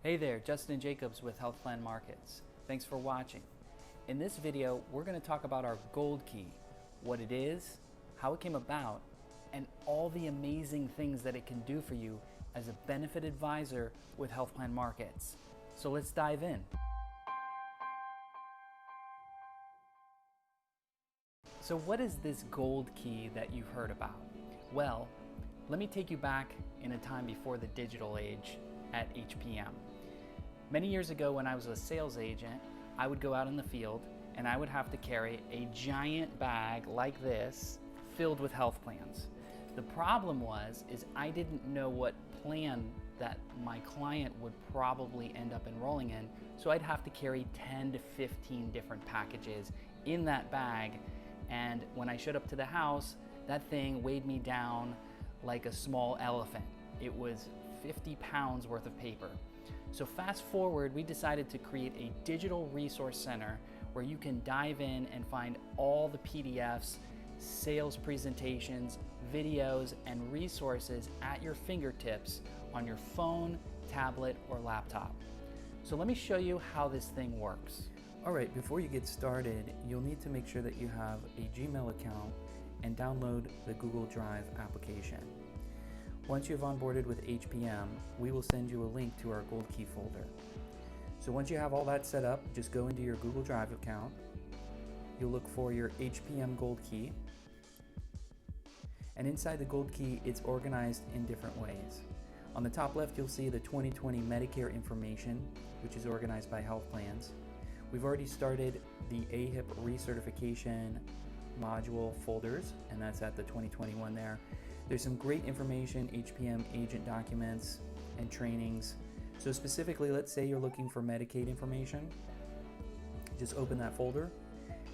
Hey there, Justin Jacobs with Health Plan Markets. Thanks for watching. In this video, we're going to talk about our Gold Key, what it is, how it came about, and all the amazing things that it can do for you as a benefit advisor with Health Plan Markets. So let's dive in. So what is this Gold Key that you've heard about? Well, let me take you back in a time before the digital age at HPM. Many years ago when I was a sales agent, I would go out in the field and I would have to carry a giant bag like this filled with health plans. The problem is I didn't know what plan that my client would probably end up enrolling in, so I'd have to carry 10 to 15 different packages in that bag, and when I showed up to the house, that thing weighed me down like a small elephant. It was 50 pounds worth of paper. So fast forward, we decided to create a digital resource center where you can dive in and find all the PDFs, sales presentations, videos, and resources at your fingertips on your phone, tablet, or laptop. So let me show you how this thing works. All right, before you get started, you'll need to make sure that you have a Gmail account and download the Google Drive application. Once you've onboarded with HPM, we will send you a link to our Gold Key folder. So once you have all that set up, just go into your Google Drive account. You'll look for your HPM Gold Key. And inside the Gold Key, it's organized in different ways. On the top left, you'll see the 2020 Medicare information, which is organized by health plans. We've already started the AHIP recertification module folders, and that's at the 2021 there. There's some great information, HPM agent documents and trainings. So specifically, let's say you're looking for Medicaid information, just open that folder.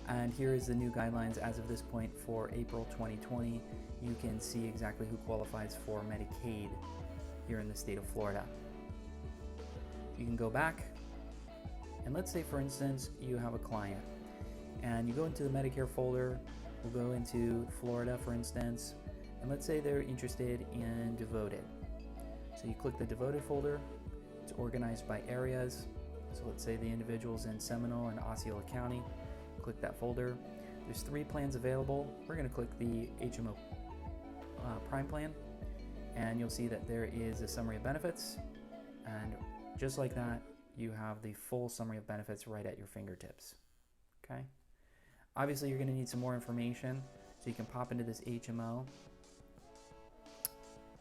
And here is the new guidelines as of this point for April 2020. You can see exactly who qualifies for Medicaid here in the state of Florida. You can go back, and let's say for instance, you have a client and you go into the Medicare folder, we'll go into Florida for instance, and let's say they're interested in devoted. So you click the devoted folder, it's organized by areas. So let's say the individual's in Seminole and Osceola County, click that folder. There's 3 plans available. We're gonna click the HMO Prime plan, and you'll see that there is a summary of benefits, and just like that, you have the full summary of benefits right at your fingertips, okay? Obviously, you're gonna need some more information, so you can pop into this HMO,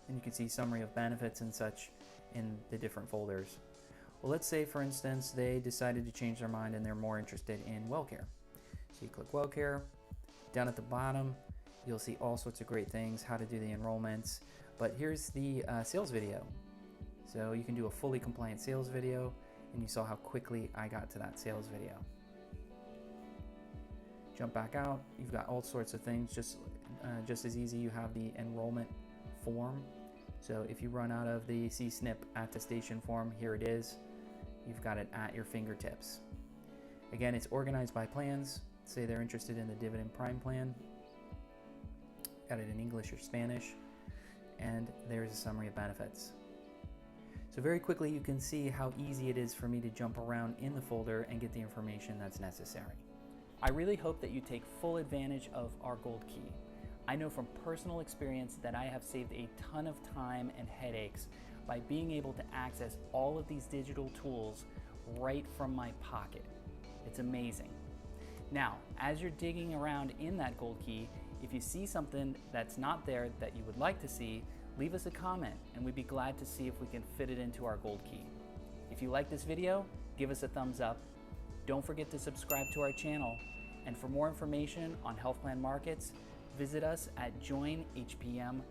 and you can see summary of benefits and such in the different folders. Well, let's say, for instance, they decided to change their mind and they're more interested in WellCare. So you click WellCare. Down at the bottom, you'll see all sorts of great things, how to do the enrollments, but here's the sales video. So you can do a fully compliant sales video, and you saw how quickly I got to that sales video. Jump back out, you've got all sorts of things, just as easy. You have the enrollment form. So if you run out of the CSNP attestation form, here it is. You've got it at your fingertips. Again, it's organized by plans. Say they're interested in the Dividend Prime plan. Got it in English or Spanish. And there's a summary of benefits. So very quickly you can see how easy it is for me to jump around in the folder and get the information that's necessary. I really hope that you take full advantage of our Gold Key. I know from personal experience that I have saved a ton of time and headaches by being able to access all of these digital tools right from my pocket. It's amazing. Now, as you're digging around in that Gold Key, if you see something that's not there that you would like to see, leave us a comment and we'd be glad to see if we can fit it into our Gold Key. If you like this video, give us a thumbs up. Don't forget to subscribe to our channel. And for more information on Health Plan Markets, visit us at joinhpm.com.